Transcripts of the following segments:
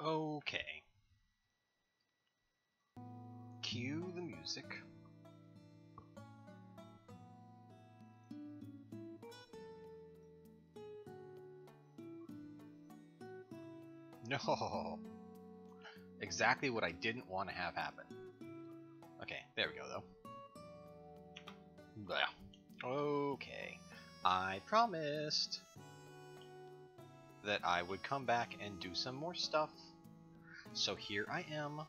Okay. Cue the music. No! Exactly what I didn't want to have happen. Okay, there we go though. Blah. Okay. I promised that I would come back and do some more stuff. So here I am.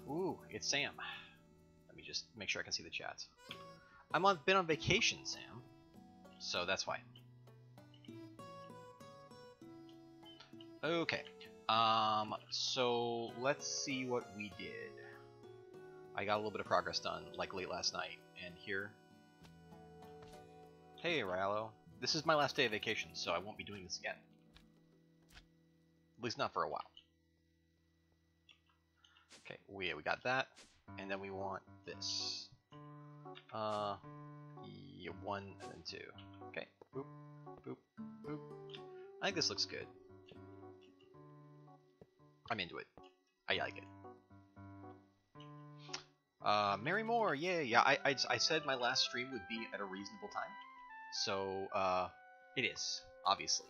Ooh, it's Sam. Let me just make sure I can see the chat. Been on vacation, Sam. So that's why. Okay. So let's see what we did. I got a little bit of progress done, like late last night, and here. Hey, Rallo. This is my last day of vacation, so I won't be doing this again. At least not for a while. Okay, we got that, and then we want this. Yeah, 1 and then 2. Okay, boop, boop, boop. I think this looks good. I'm into it. I like it. Mary Moore, yeah. I said my last stream would be at a reasonable time, so it is obviously.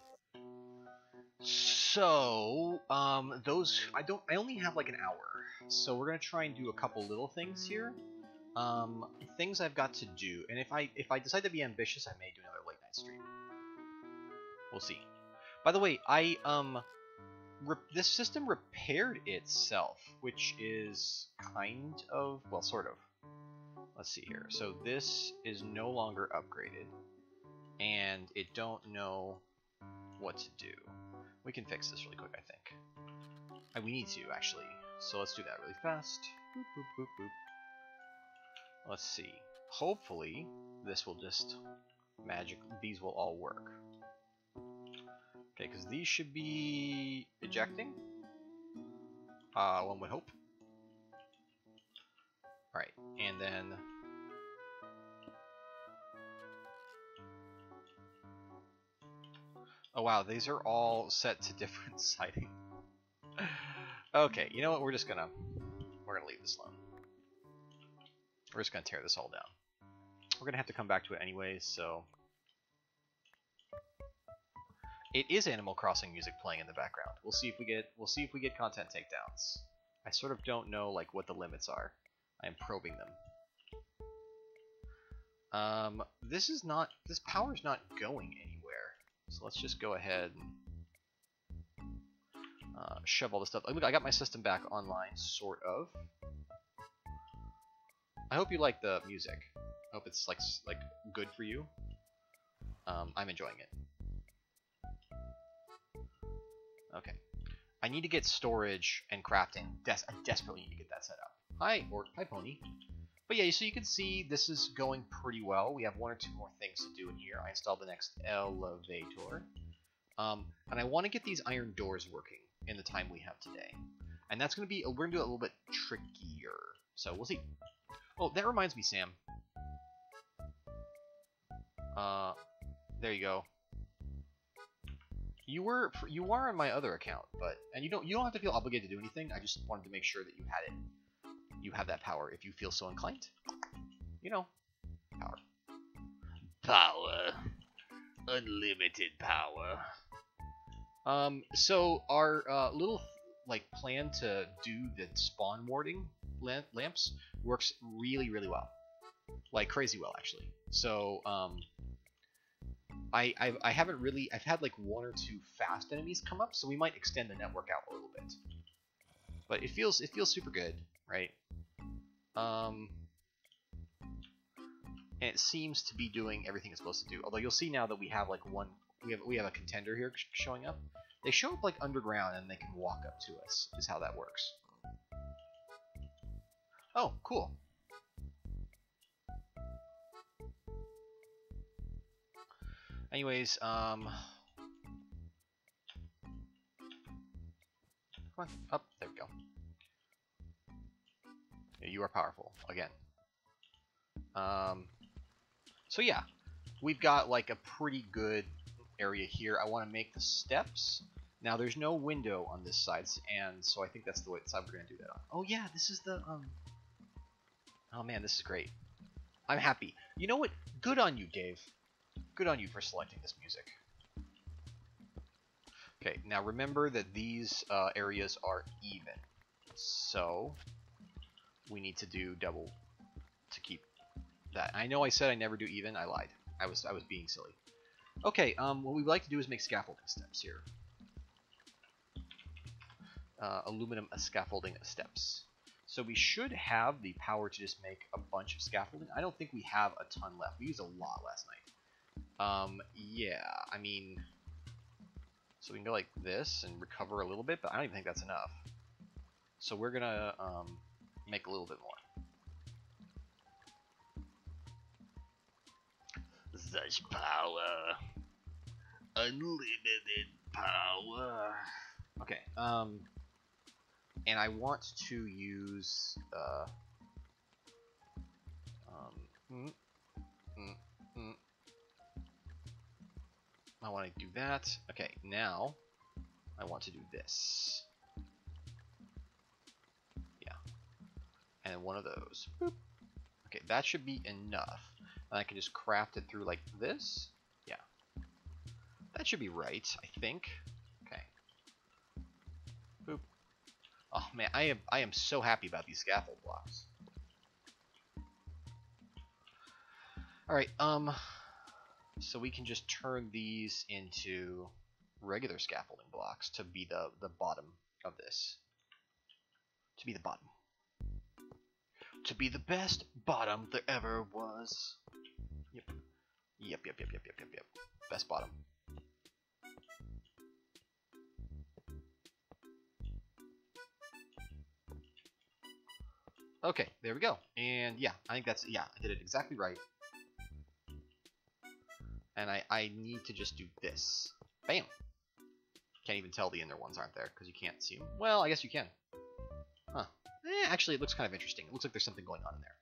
So I only have like an hour, so we're gonna try and do a couple little things here. Things I've got to do, and if I decide to be ambitious, I may do another late night stream. We'll see. By the way, this system repaired itself, which is kind of, well, sort of. Let's see here. So this is no longer upgraded, and it don't know what to do. We can fix this really quick, I think. We need to, actually. So let's do that really fast. Boop, boop, boop, boop. Let's see. Hopefully, this will just these will all work. Okay, because these should be ejecting. One would hope. Alright, and then... Oh wow, these are all set to different siding. Okay, you know what, we're gonna leave this alone. We're just gonna tear this all down. We're gonna have to come back to it anyways, so... It is Animal Crossing music playing in the background. We'll see if we get content takedowns. I sort of don't know like what the limits are. I am probing them. This power's not going anywhere. So let's just go ahead and shove all this stuff. Look, I got my system back online, sort of. I hope you like the music. I hope it's like good for you. I'm enjoying it. Okay. I need to get storage and crafting. I desperately need to get that set up. Hi, Hi, Pony. But yeah, so you can see this is going pretty well. We have 1 or 2 more things to do in here. I installed the next elevator. And I want to get these iron doors working in the time we have today. And that's going to be, we're going to do it a little bit trickier. So we'll see. Oh, that reminds me, Sam. There you go. You are on my other account, and you don't have to feel obligated to do anything. I just wanted to make sure that you had it. You have that power if you feel so inclined. You know, power. Power. Unlimited power. So our little plan to do the spawn warding lamps works really, really well. Like crazy well, actually. So I haven't really, I've had like 1 or 2 fast enemies come up, so we might extend the network out a little bit. But it feels super good, right? And it seems to be doing everything it's supposed to do. Although you'll see now that we have like we have a contender here showing up. They show up like underground and they can walk up to us, is how that works. Oh, cool. Anyways, come on, up, there we go. Yeah, you are powerful, again. So yeah, we've got like a pretty good area here. I want to make the steps. Now there's no window on this side, and so I think that's the side we're gonna do that on. Oh yeah, this is the Oh man, this is great. I'm happy. You know what? Good on you, Dave. Good on you for selecting this music. Okay, now remember that these areas are even, so we need to do double to keep that. I know I said I never do even. I lied. I was being silly. Okay, what we'd like to do is make scaffolding steps here. Aluminum scaffolding steps. So we should have the power to just make a bunch of scaffolding. I don't think we have a ton left. We used a lot last night. Yeah, I mean, so we can go like this and recover a little bit, but I don't even think that's enough. So we're gonna make a little bit more. Such power, unlimited power. Okay. And I want to use I want to do that. Okay, now I want to do this. Yeah. And one of those. Boop. Okay, that should be enough. And I can just craft it through like this. Yeah. That should be right, I think. Okay. Boop. Oh man, I am so happy about these scaffold blocks. Alright, so we can just turn these into regular scaffolding blocks to be the bottom of this. To be the bottom. To be the best bottom there ever was. Yep. Yep. Best bottom. Okay, there we go. And yeah, I think that's, yeah, I did it exactly right. And I need to just do this. Bam! Can't even tell the inner ones aren't there because you can't see them. Well, I guess you can. Huh. Actually, it looks kind of interesting. It looks like there's something going on in there.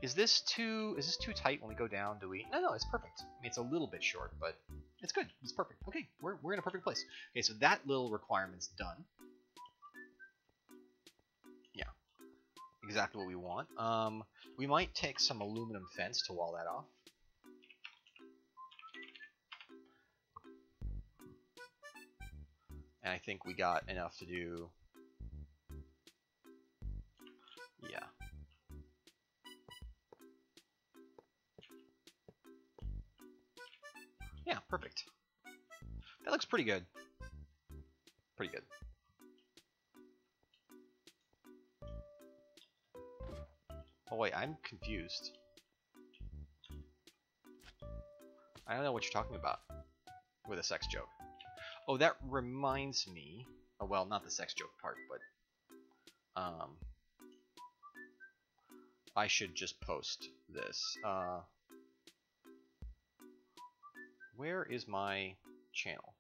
Is this too tight when we go down? Do we? No, it's perfect. I mean, it's a little bit short, but it's good. It's perfect. Okay, we're in a perfect place. Okay, so that little requirement's done. Yeah, exactly what we want. We might take some aluminum fence to wall that off. And I think we got enough to do. Yeah. Yeah, perfect. That looks pretty good. Pretty good. Oh wait, I'm confused. I don't know what you're talking about with a sex joke. Oh, that reminds me. Oh, well, not the sex joke part, but I should just post this. Where is my channel?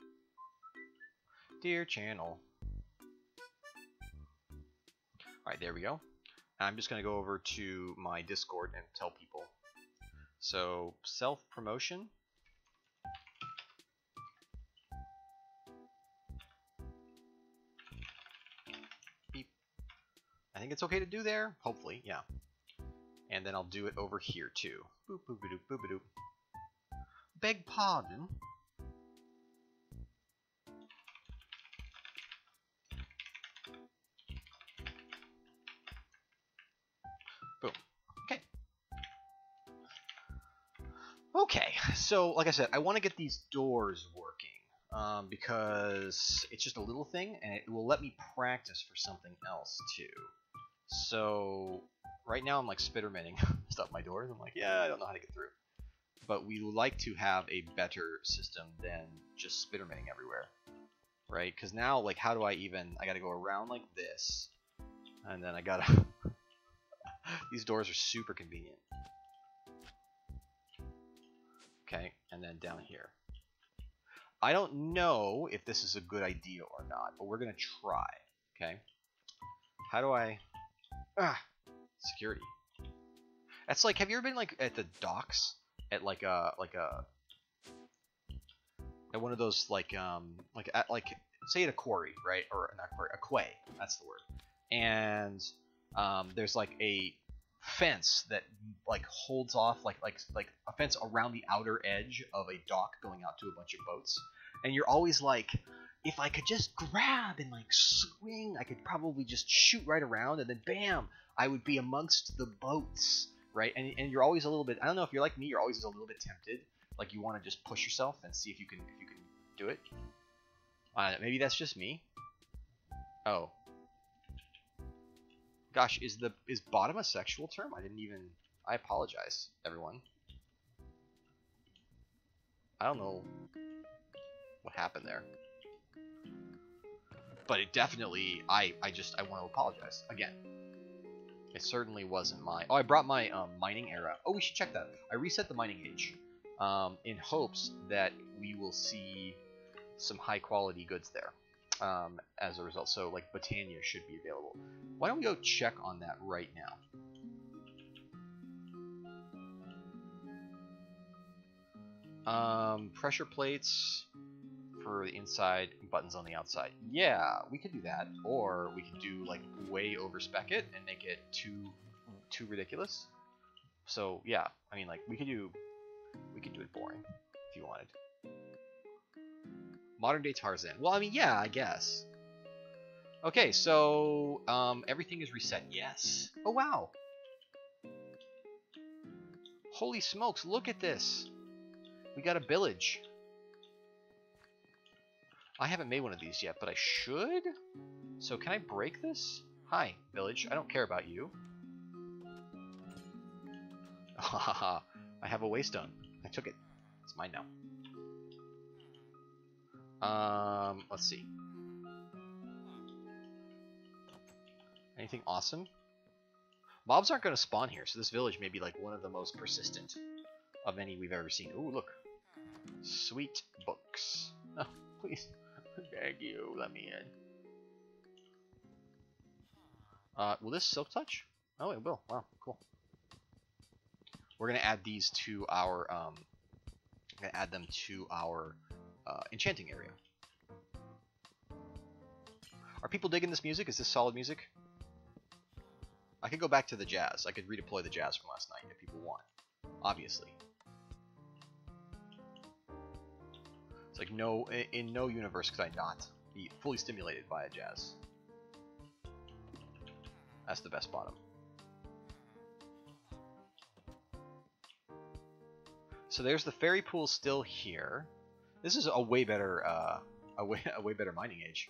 Dear channel. Alright, there we go. I'm just going to go over to my Discord and tell people. So, self-promotion. Beep. I think it's okay to do there. Hopefully, yeah. And then I'll do it over here, too. Boop, boop, boop, boop, boop. Beg pardon. Boom. Okay. Okay, so like I said, I want to get these doors working because it's just a little thing and it will let me practice for something else too. So right now I'm like spittermanning stuff my doors. I'm like, yeah, I don't know how to get through. But we would like to have a better system than just spittermanning everywhere, right? Because now, like, how do I gotta go around like this, and then I gotta, these doors are super convenient. Okay, and then down here. I don't know if this is a good idea or not, but we're gonna try, okay? How do I, security. That's like, have you ever been like at the docks? At like a Like one of those like say at a quarry, right? Or not quarry, a quay. That's the word. And there's like a fence that like holds off like a fence around the outer edge of a dock going out to a bunch of boats. And you're always like, if I could just grab and like swing, I could probably just shoot right around, and then bam, I would be amongst the boats, right? And you're always a little bit. I don't know if you're like me. You're always a little bit tempted. Like you want to just push yourself and see if you can do it. Maybe that's just me. Oh, gosh, is bottom a sexual term? I didn't even. I apologize, everyone. I don't know what happened there. But it definitely, I want to apologize again. It certainly wasn't my. Oh, I brought my mining era. Oh, we should check that. I reset the mining age, in hopes that we will see some high quality goods there, as a result. So like Botania should be available. Why don't we go check on that right now? Pressure plates for the inside, buttons on the outside. Yeah, we could do that, or we could do like way over spec it and make it too ridiculous. So yeah, I mean like we could do it boring if you wanted. Modern day Tarzan. Well, I mean yeah, I guess. Okay, so everything is reset. Yes. Oh wow. Holy smokes! Look at this. We got a village. I haven't made one of these yet, but I should? So can I break this? Hi, village. I don't care about you. Haha. I have a waystone. I took it. It's mine now. Let's see. Anything awesome? Mobs aren't going to spawn here, so this village may be like one of the most persistent of any we've ever seen. Ooh, look. Sweet books. Oh, please. Beg you, let me in. Will this silk touch? Oh, it will. Wow, cool. We're gonna add these to our enchanting area. Are people digging this music? Is this solid music? I could go back to the jazz. I could redeploy the jazz from last night if people want. Obviously. It's like in no universe could I not be fully stimulated by a jazz. That's the best bottom. So there's the fairy pool still here. This is a way better way better mining age.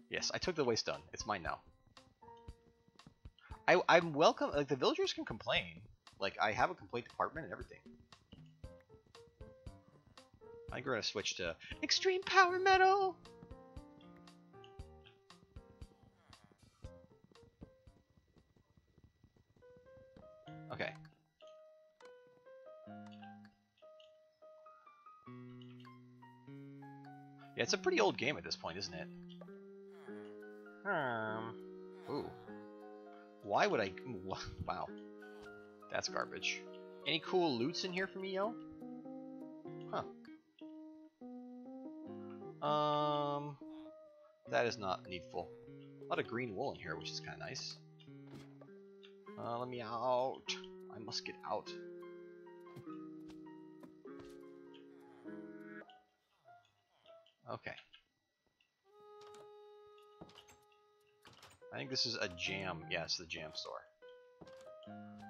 Yes, I took the waystone. It's mine now. I'm welcome. Like the villagers can complain. Like I have a complaint department and everything. I think we're gonna switch to extreme power metal. Okay. Yeah, it's a pretty old game at this point, isn't it? Ooh. Why would I? Wow. That's garbage. Any cool loots in here for me, yo? Huh. That is not needful. A lot of green wool in here, which is kind of nice. Let me out. I must get out. Okay. I think this is a jam. Yeah, it's the jam store.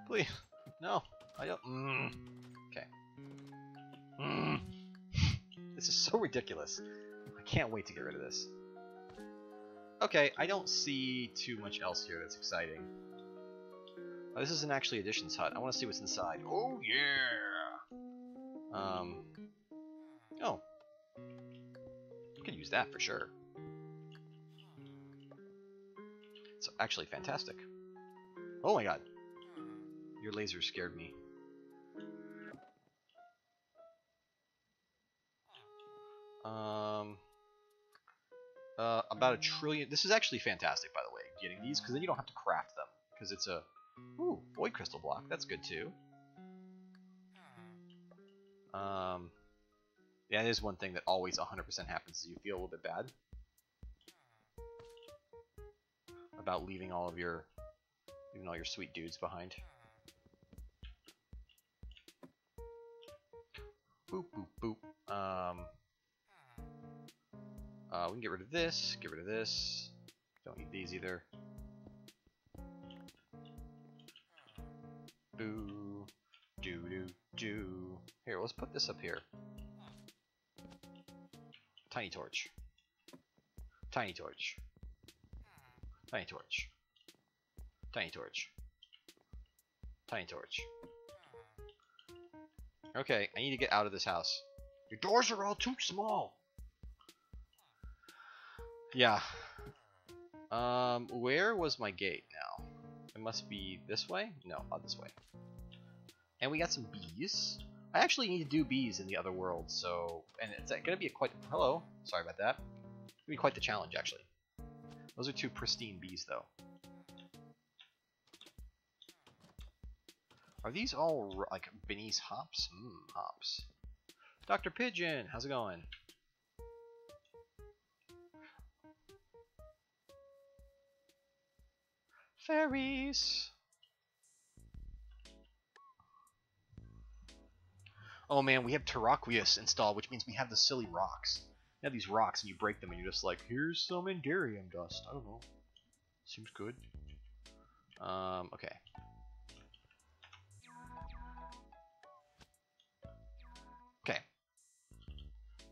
Please. No. I don't. Okay. This is so ridiculous. I can't wait to get rid of this. Okay, I don't see too much else here that's exciting. Oh, this isn't actually Addition's hut. I want to see what's inside. Oh, yeah! Oh. Could use that for sure. It's actually fantastic. Oh my god. Your laser scared me. About 1 trillion. This is actually fantastic, by the way, getting these, because then you don't have to craft them. Because it's a... Ooh, void crystal block. That's good, too. Yeah, that is one thing that always 100% happens. Is you feel a little bit bad about leaving all your sweet dudes behind. Boop boop boop. We can get rid of this. Get rid of this. Don't need these either. Boo. Do do do. Here, let's put this up here. Tiny torch. Tiny torch. Tiny torch. Tiny torch. Tiny torch. Okay, I need to get out of this house. Your doors are all too small. Yeah. Where was my gate now? It must be this way? No, not this way. And we got some bees. I actually need to do bees in the other world, so... And it's gonna be Hello. Sorry about that. It's gonna be quite the challenge, actually. Those are 2 pristine bees, though. Are these all, like, Benny's hops? Hops. Dr. Pigeon, how's it going? Fairies! Oh man, we have Terraqueous installed, which means we have the silly rocks. You have these rocks and you break them and you're just like, here's some Enderium dust. I don't know. Seems good. Okay. Okay.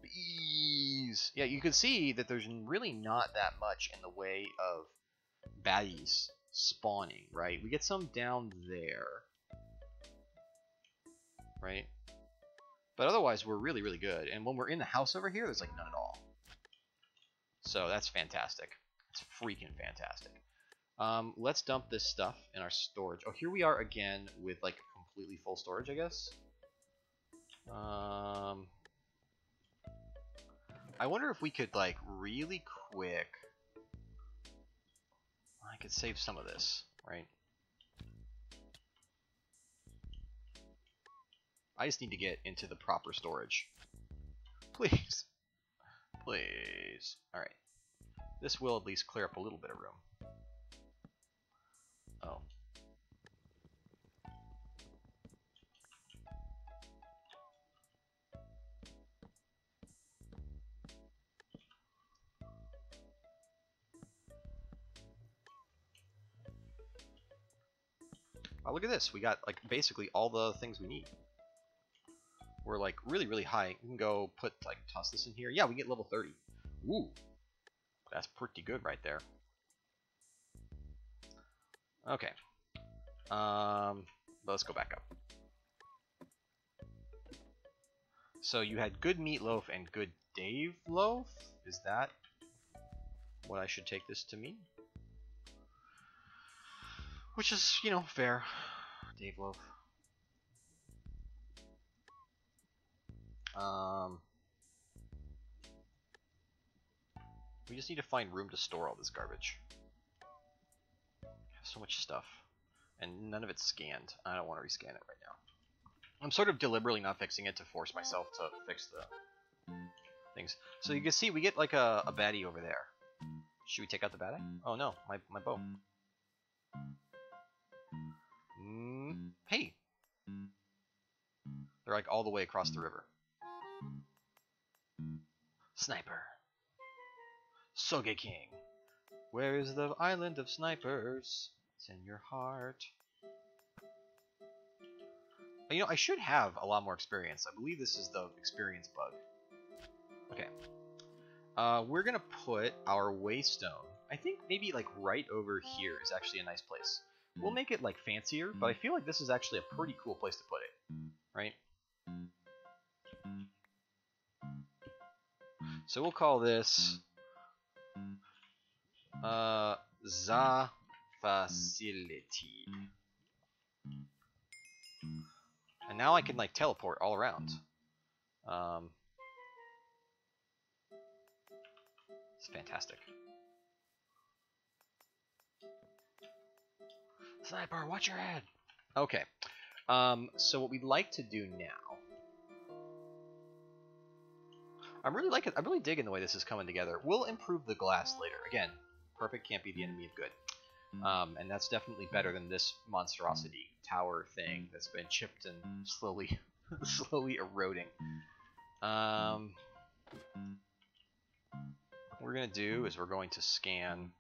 Bees! Yeah, you can see that there's really not that much in the way of baddies spawning, right? We get some down there. Right? But otherwise, we're really, really good. And when we're in the house over here, there's like none at all. So that's fantastic. It's freaking fantastic. Let's dump this stuff in our storage. Oh, here we are again with like completely full storage, I guess. I wonder if we could like really quick. I could save some of this, right? I just need to get into the proper storage. Please. Please. Alright. This will at least clear up a little bit of room. Oh. Oh, look at this. We got like basically all the things we need. We're like really, really high. We can go toss this in here. Yeah, we get level 30. Ooh. That's pretty good right there. Okay. Let's go back up. So you had good meatloaf and good Dave loaf? Is that what I should take this to mean? Which is, you know, fair. Dave loaf. We just need to find room to store all this garbage. I have so much stuff. And none of it's scanned. I don't want to rescan it right now. I'm sort of deliberately not fixing it to force myself to fix the things. So you can see we get like a baddie over there. Should we take out the baddie? Oh no, my bow. Hey! They're like all the way across the river. Sniper. Sogeking. Where is the island of snipers? It's in your heart. You know, I should have a lot more experience. I believe this is the experience bug. Okay. We're gonna put our waystone. I think maybe like right over here is actually a nice place. We'll make it like fancier, but I feel like this is actually a pretty cool place to put it. Right? So we'll call this the facility. And now I can like teleport all around. It's fantastic. Sniper, watch your head. Okay. So what we'd like to do now I'm really digging the way this is coming together. We'll improve the glass later. Again, perfect can't be the enemy of good. And that's definitely better than this monstrosity tower thing that's been chipped and slowly slowly eroding. What we're gonna do is we're going to scan,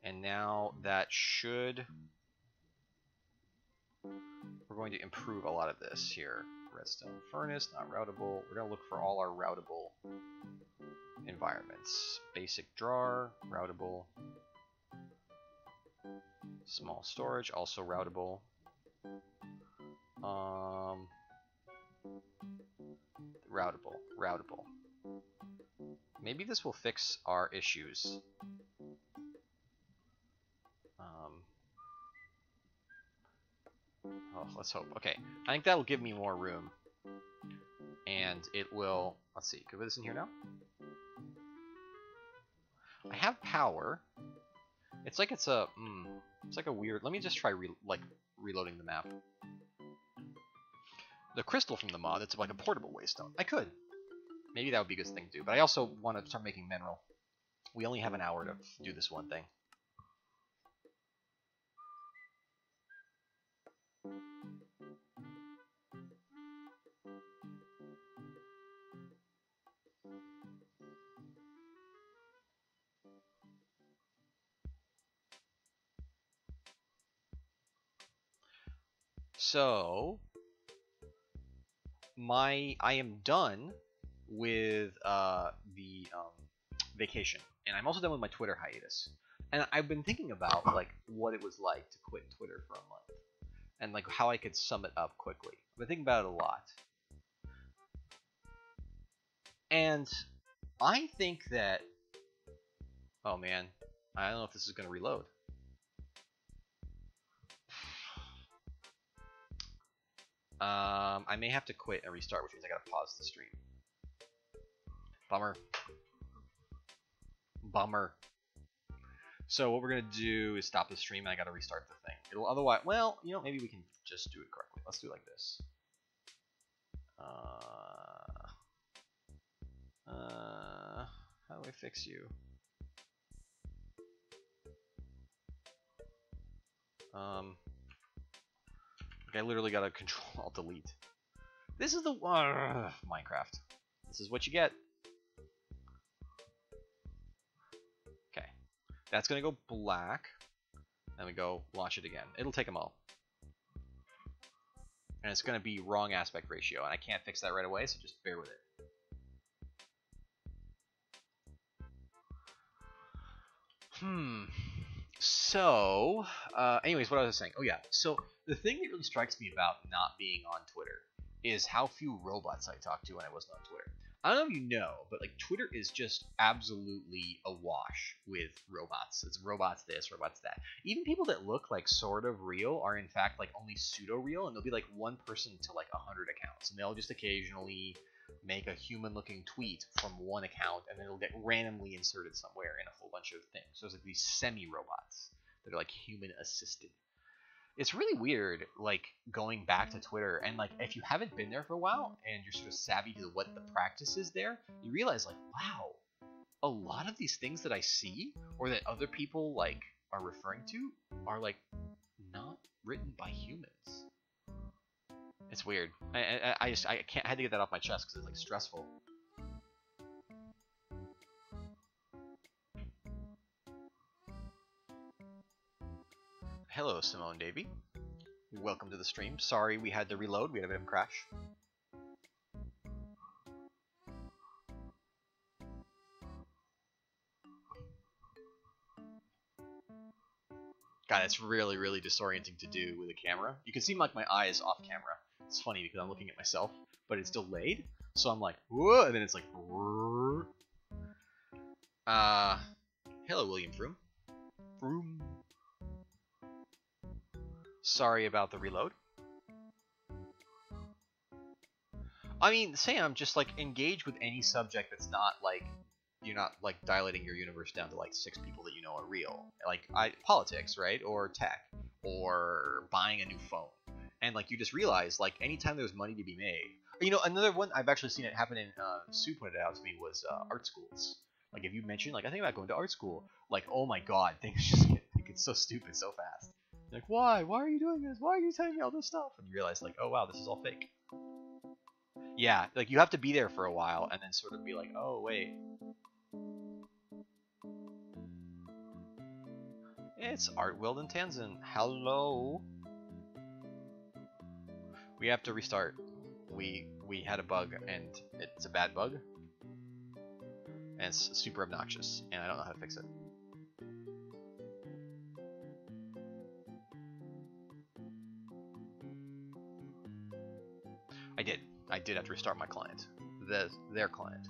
and now that should, we're going to improve a lot of this here. Redstone furnace, not routable. We're gonna look for all our routable environments. Basic drawer, routable. Small storage, also routable. Routable. Maybe this will fix our issues. Oh, let's hope. Okay, I think that'll give me more room. And it will, let's see, can we put this in here now? I have power. It's like it's a, it's like a weird, let me just try reloading the map. The crystal from the mod, it's like a portable waystone. I could. Maybe that would be a good thing to do, but I also want to start making mineral. We only have an hour to do this one thing. So, I am done with the vacation, and I'm also done with my Twitter hiatus. And I've been thinking about like what it was like to quit Twitter for a month, and like how I could sum it up quickly. I've been thinking about it a lot, and I think that, oh man, I don't know if this is going to reload. I may have to quit and restart, which means I gotta pause the stream. Bummer. So what we're gonna do is stop the stream, and I gotta restart the thing. It'll otherwise, well, you know, maybe we can just do it correctly. Let's do it like this. How do I fix you? Like I literally gotta Control-Alt-Delete. This is the Minecraft. This is what you get. Okay, that's gonna go black. Then we go launch it again. It'll take them all, and it's gonna be wrong aspect ratio, and I can't fix that right away, so just bear with it. So, anyways, what I was saying. Oh yeah. So the thing that really strikes me about not being on Twitter is how few robots I talk to when I wasn't on Twitter. I don't know if you know, but like Twitter is just absolutely awash with robots. It's robots this, robots that. Even people that look like sort of real are in fact like only pseudo real, and there'll be like one person to like 100 accounts, and they'll just occasionally make a human-looking tweet from one account, and then it'll get randomly inserted somewhere in a whole bunch of things. So it's like these semi-robots that are like human-assisted. It's really weird, like, going back to Twitter, and like, if you haven't been there for a while, and you're sort of savvy to what the practice is there, you realize, like, wow, a lot of these things that I see, or that other people, like, are referring to, are, like, not written by humans. It's weird. I can't. I had to get that off my chest because it's like stressful. Hello, Simone Davy. Welcome to the stream. Sorry we had to reload. We had a bit of a crash. God, it's really, really disorienting to do with a camera. You can see like my eyes off camera. It's funny because I'm looking at myself, but it's delayed. So I'm like, whoa, and then it's like, whoa. Hello, William Froome. Froome. Sorry about the reload. I mean, Sam, just like engage with any subject that's not like, you're not like dilating your universe down to like 6 people that you know are real. Like politics, right? Or tech, or buying a new phone. and like you just realize like anytime there's money to be made. You know, another one I've actually seen it happen in. Sue pointed it out to me was art schools. Like if you mention like I think about going to art school, like oh my god, things just get so stupid so fast. Like why? Why are you doing this? Why are you telling me all this stuff? And you realize like oh wow, this is all fake. Yeah, like you have to be there for a while and then sort of be like oh wait. It's Art World in Tanzan. Hello. We have to restart. We had a bug and it's a bad bug. And it's super obnoxious and I don't know how to fix it. I did have to restart my client. Their client.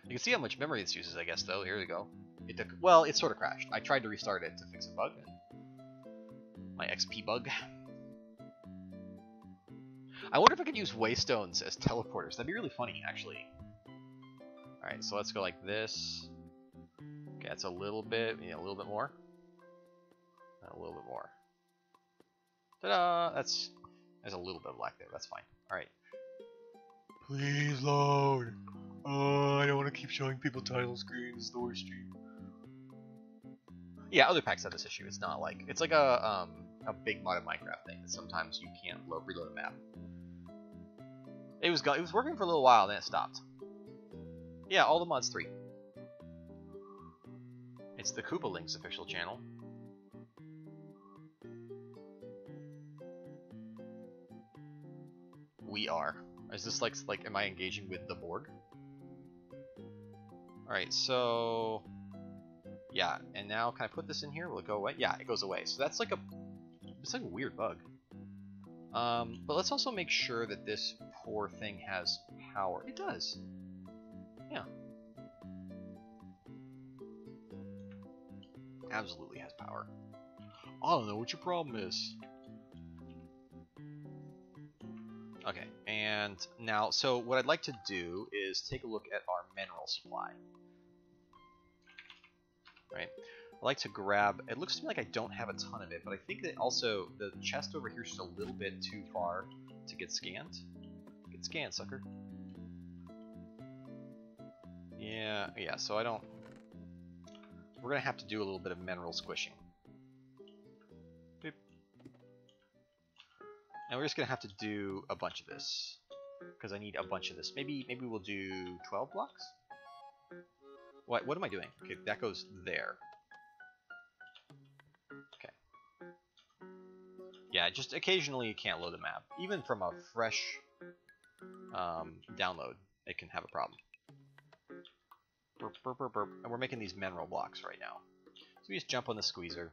You can see how much memory this uses, I guess, though. Here we go. It took, well, it sort of crashed. I tried to restart it to fix a bug. My XP bug. I wonder if I could use waystones as teleporters. That'd be really funny, actually. Alright, so let's go like this. Okay, that's a little bit, a little bit more. A little bit more. Ta-da! There's a little bit of lag there. That's fine. Alright. Please load. Oh, I don't want to keep showing people title screens. The worst stream. Yeah, other packs have this issue. It's not like it's like a big mod of Minecraft thing that sometimes you can't reload a map. It was working for a little while, then it stopped. Yeah, all the mods 3. It's the Koopa Links official channel. We are. Is this like am I engaging with the Borg? Alright, so yeah, and now can I put this in here? Will it go away? Yeah, it goes away. So that's like it's like a weird bug. But let's also make sure that this poor thing has power. It does. Yeah. Absolutely has power. I don't know what your problem is. Okay, and now, so what I'd like to do is take a look at our mineral supply. Right? I'd like to grab, it looks to me like I don't have a ton of it, but I think that also the chest over here is just a little bit too far to get scanned. Get scanned, sucker. Yeah, so I don't, we're going to have to do a little bit of mineral squishing. Beep. And we're just going to have to do a bunch of this, because I need a bunch of this. Maybe we'll do 12 blocks? What am I doing? Okay, that goes there. Okay. Yeah, just occasionally you can't load a map. Even from a fresh download, it can have a problem. Burp, burp, burp, burp. And we're making these mineral blocks right now. So we just jump on the squeezer.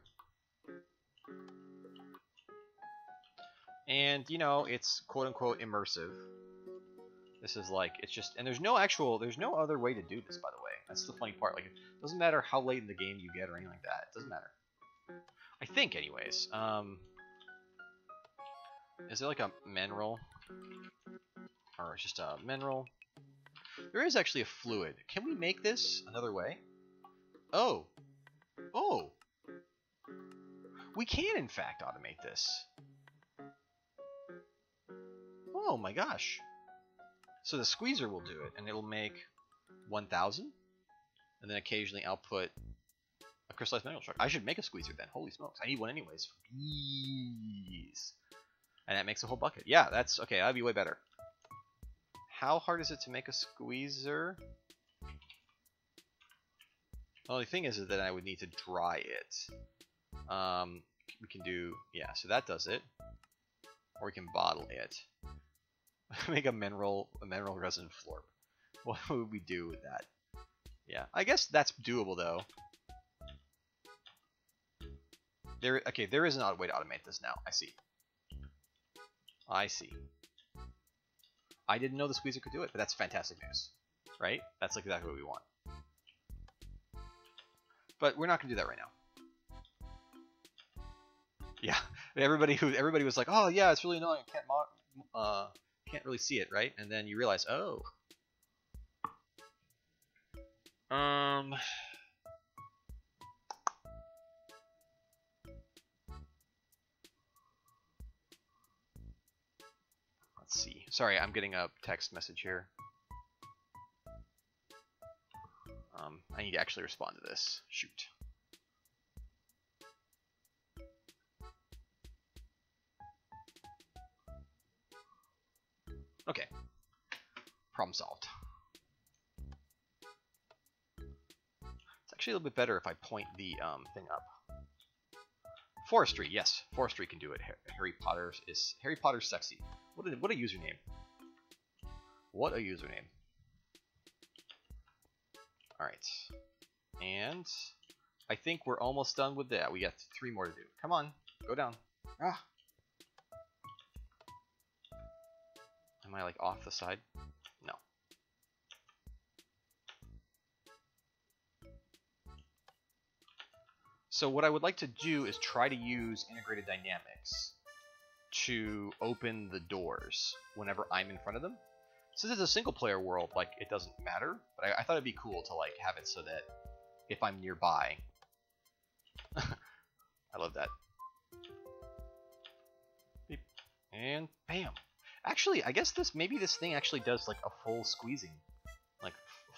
And, you know, it's quote-unquote immersive. This is like, it's just, and there's no other way to do this, by the way. That's the funny part. Like, it doesn't matter how late in the game you get or anything like that. It doesn't matter. I think, anyways. Is there like a mineral? Or just a mineral? There is actually a fluid. Can we make this another way? Oh. Oh. We can, in fact, automate this. Oh my gosh. So the squeezer will do it, and it'll make 1,000, and then occasionally output a crystallized mineral structure. I should make a squeezer then. Holy smokes. I need one anyways. Jeez. And that makes a whole bucket. Yeah, that's okay. That'd be way better. How hard is it to make a squeezer? The only thing is that I would need to dry it. We can do, yeah, so that does it. Or we can bottle it. Make a mineral resin florp. What would we do with that? Yeah, I guess that's doable though. Okay, there is an odd way to automate this now. I see. I didn't know the squeezer could do it, but that's fantastic news, right? That's like exactly what we want. But we're not gonna do that right now. Yeah, everybody was like, "Oh yeah, it's really annoying. Can't really see it, right?" And then you realize, oh, Let's see. Sorry, I'm getting a text message here. I need to actually respond to this. Shoot. Okay. Problem solved. It's actually a little bit better if I point the thing up. Forestry, yes. Forestry can do it. Harry Potter's sexy. What a username. What a username. Alright. And I think we're almost done with that. We got 3 more to do. Come on. Go down. Ah. Am I like off the side? No. So what I would like to do is try to use integrated dynamics to open the doors whenever I'm in front of them. Since it's a single player world, like, it doesn't matter, but I thought it'd be cool to like have it so that if I'm nearby, I love that. Beep. And bam. Actually, I guess maybe this thing actually does like a full squeezing, like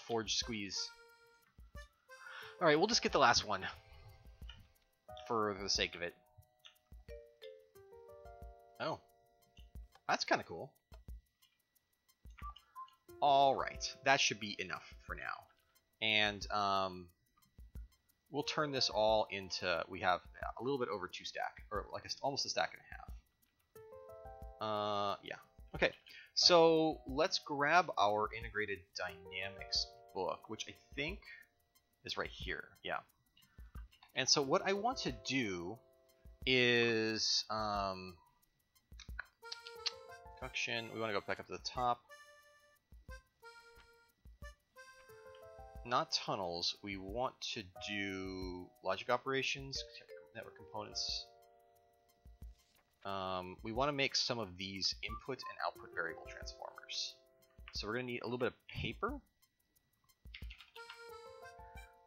forge squeeze. All right, we'll just get the last one for the sake of it. Oh, that's kind of cool. All right, that should be enough for now. And we'll turn this all into, we have a little bit over 2 stack, or like almost a stack and a half. Yeah. Okay, so let's grab our integrated dynamics book, which I think is right here. Yeah. And so what I want to do is production. We want to go back up to the top. Not tunnels. We want to do logic operations, network components. We want to make some of these input and output variable transformers. So we're going to need a little bit of paper,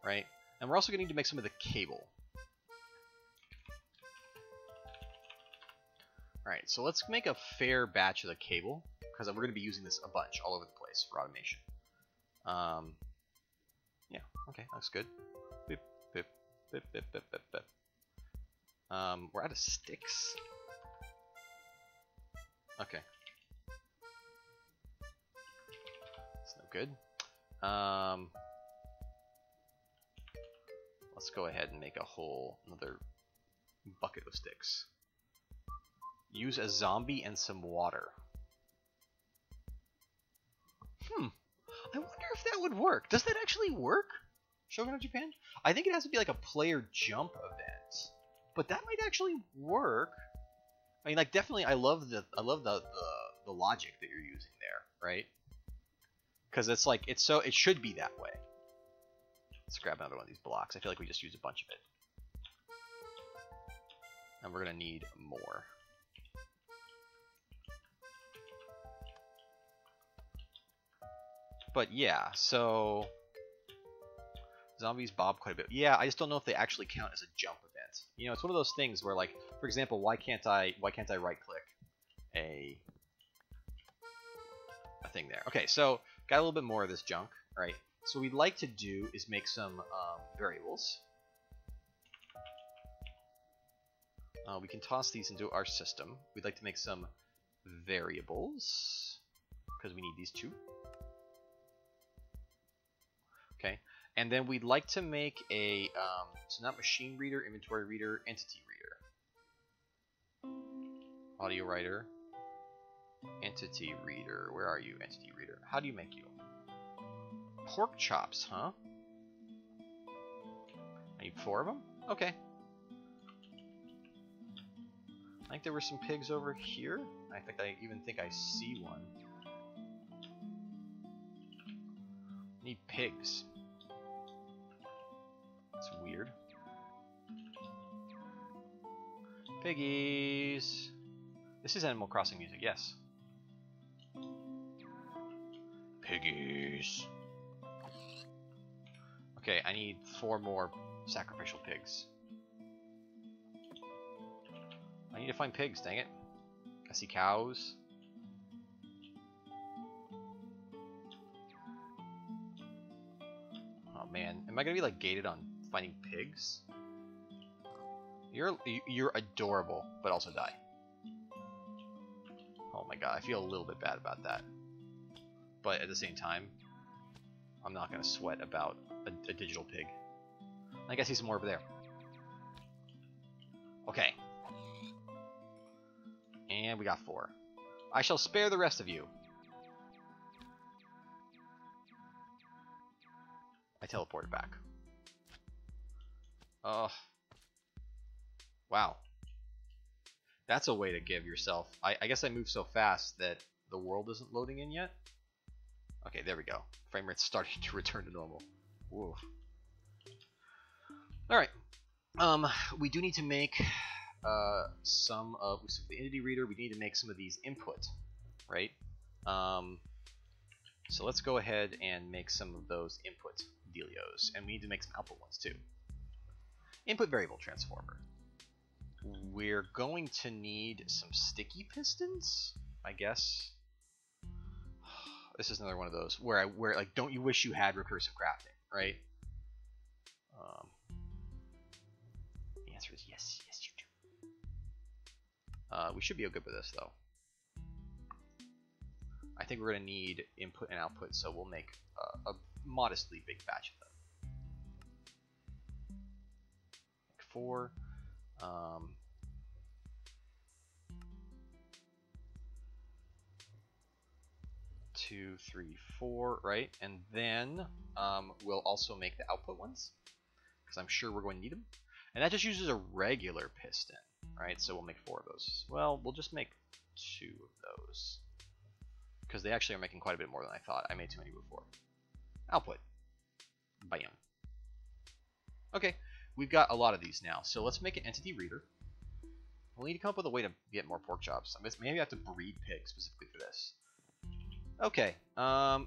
right? And we're also going to need to make some of the cable. Alright, so let's make a fair batch of the cable, because we're going to be using this a bunch all over the place for automation. Yeah, okay, looks good. Beep, beep, beep, beep, beep, beep, beep. We're out of sticks. Okay. That's no good. Let's go ahead and make another bucket of sticks. Use a zombie and some water. I wonder if that would work. Does that actually work? Shogun of Japan? I think it has to be like a player jump event, but that might actually work. I mean, like, definitely, I love the logic that you're using there, right? Because it's like it should be that way. Let's grab another one of these blocks. I feel like we just used a bunch of it, and we're gonna need more. But yeah, so zombies bob quite a bit. Yeah, I just don't know if they actually count as a jump event. You know, it's one of those things where, like, for example, why can't I right click a thing there? Okay, so got a little bit more of this junk, right? So what we'd like to do is make some variables. We can toss these into our system. We'd like to make some variables because we need these 2. Okay, and then we'd like to make a, so not machine reader, inventory reader, entity reader. Audio writer, entity reader. Where are you, entity reader? How do you make you? Pork chops, huh? I need 4 of them? Okay. I think there were some pigs over here. I even think I see one. Need pigs. That's weird. Piggies. This is Animal Crossing music, yes. Piggies. Okay, I need 4 more sacrificial pigs. I need to find pigs, dang it. I see cows. Oh man, am I gonna be like gated on finding pigs? You're adorable, but also die. Oh my god, I feel a little bit bad about that. But at the same time, I'm not gonna sweat about a digital pig. I guess he's more over there. Okay. And we got 4. I shall spare the rest of you. I teleported back. Wow. That's a way to give yourself... I guess I moved so fast that the world isn't loading in yet. Okay, there we go. Frame rate's starting to return to normal. Whoa. Alright. We do need to make some of... We took the entity reader. We need to make some of these input, right? So let's go ahead and make some of those input dealios. And we need to make some output ones too. Input variable transformer. We're going to need some sticky pistons, I guess. This is another one of those where like, don't you wish you had recursive crafting, right? The answer is yes, yes you do. We should be good with this though. I think we're gonna need input and output, so we'll make a modestly big batch of them. Like 4. 2, 3, 4, right? And then we'll also make the output ones, because I'm sure we're going to need them. And that just uses a regular piston, right? So we'll make 4 of those. Well, we'll just make 2 of those, because they actually are making quite a bit more than I thought. I made too many before. Output. Bam. Okay, we've got a lot of these now. So let's make an entity reader. We'll need to come up with a way to get more pork chops. Maybe I have to breed pigs specifically for this. Okay,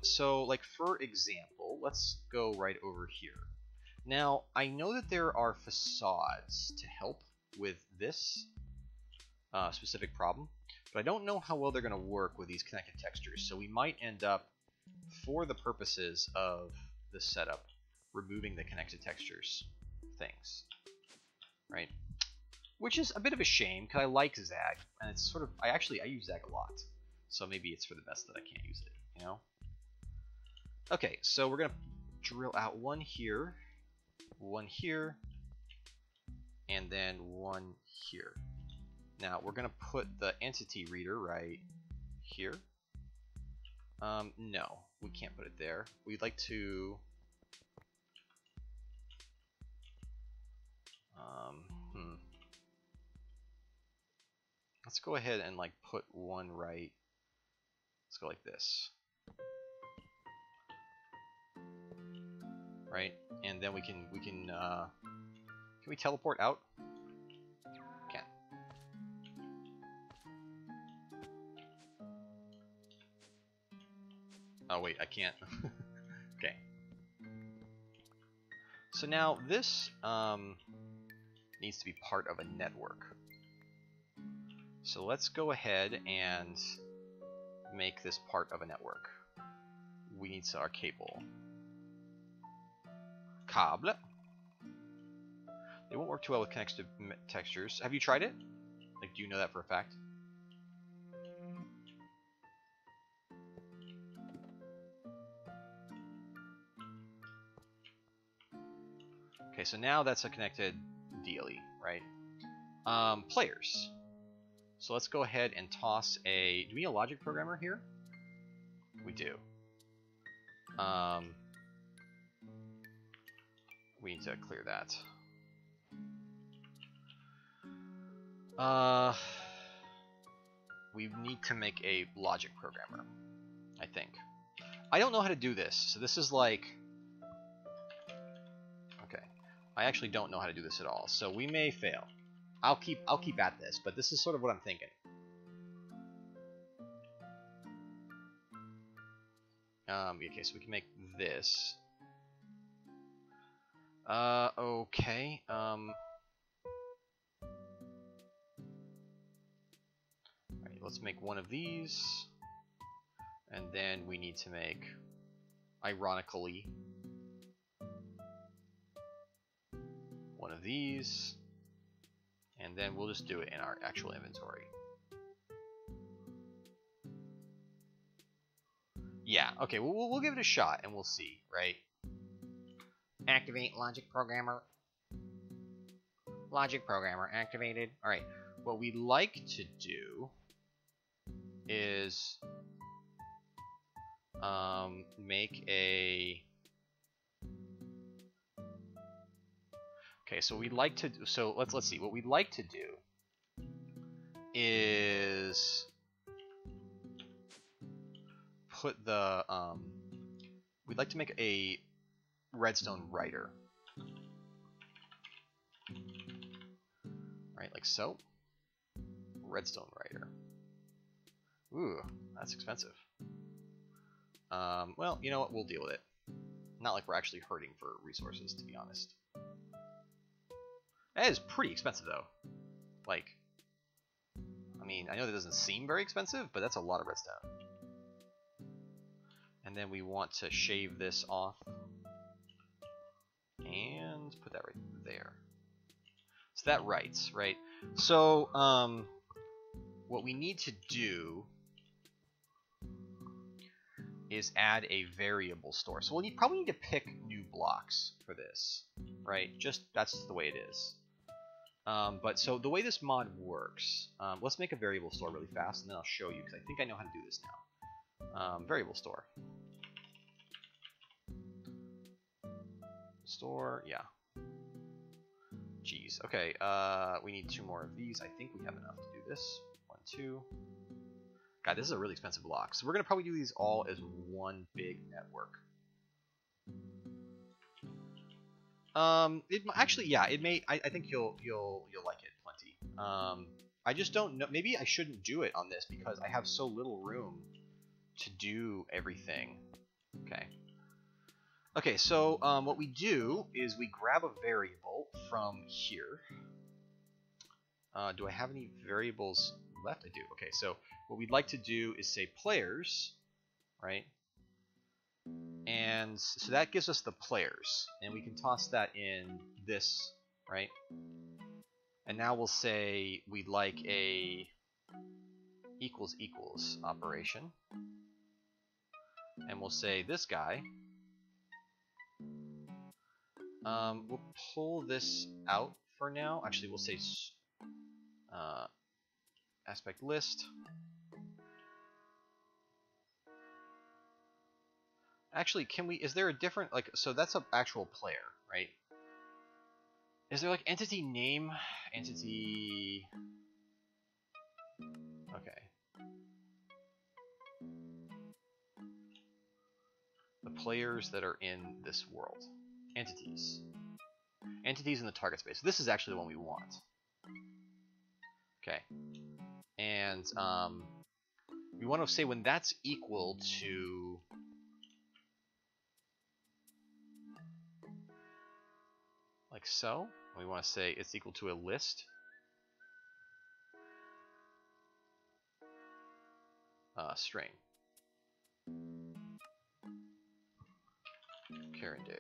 so like for example, let's go right over here. Now, I know that there are facades to help with this specific problem, but I don't know how well they're going to work with these connected textures, so we might end up, for the purposes of the setup, removing the connected textures things, right? Which is a bit of a shame, because I like Zag, and it's sort of, I use Zag a lot. So maybe it's for the best that I can't use it, you know? Okay, so we're going to drill out one here, and then one here. Now, we're going to put the entity reader right here. No, we can't put it there. We'd like to... Let's go ahead and like put one right. Let's go like this, right? And then can we teleport out? Can't. Oh wait, I can't. Okay. So now this needs to be part of a network. So let's go ahead and make this part of a network. We need our cable. Cable. They won't work too well with connected textures. Have you tried it? Like, do you know that for a fact? Okay, so now that's a connected dealie, right? Players. So let's go ahead and toss a... Do we need a logic programmer here? We do. We need to clear that. We need to make a logic programmer, I think. I don't know how to do this, so this is like... Okay. I actually don't know how to do this at all, so we may fail. I'll keep at this, but this is sort of what I'm thinking. Okay, so we can make this. Okay. Alright, let's make one of these. And then we need to make, ironically, one of these, and then we'll just do it in our actual inventory. Yeah, okay, we'll give it a shot and we'll see, right? Activate logic programmer. Logic programmer activated. All right, what we'd like to do is make a... Okay, so we'd like to... So let's see. What we'd like to do is put the... we'd like to make a redstone writer. Right, like so. Redstone writer. Ooh, that's expensive. Well, you know what? We'll deal with it. Not like we're actually hurting for resources, to be honest. That is pretty expensive, though. Like, I mean, I know that doesn't seem very expensive, but that's a lot of redstone. And then we want to shave this off. And put that right there. So that writes, right? So, what we need to do is add a variable store. So we'll probably need to pick new blocks for this, right? Just, that's the way it is. But so the way this mod works, let's make a variable store really fast, and then I'll show you, because I think I know how to do this now. Variable store. Store, yeah. Jeez, okay, we need 2 more of these. I think we have enough to do this. 1, 2. God, this is a really expensive block. So we're gonna probably do these all as one big network. It actually, yeah, it may. I think you'll like it plenty. I just don't know. Maybe I shouldn't do it on this because I have so little room to do everything. Okay. Okay, so what we do is we grab a variable from here. Do I have any variables left? I do. Okay, so what we'd like to do is say players, right? And so that gives us the players, and we can toss that in this, right? And now we'll say we'd like a equals equals operation, and we'll say this guy. We'll pull this out for now. Actually, we'll say aspect list. Actually, can we? Is there a different, like? So that's an actual player, right? Is there like entity name, entity? Okay. The players that are in this world. Entities. Entities in the target space. This is actually the one we want. Okay. And we want to say when that's equal to like so. We want to say it's equal to a list. String. Karen Dave.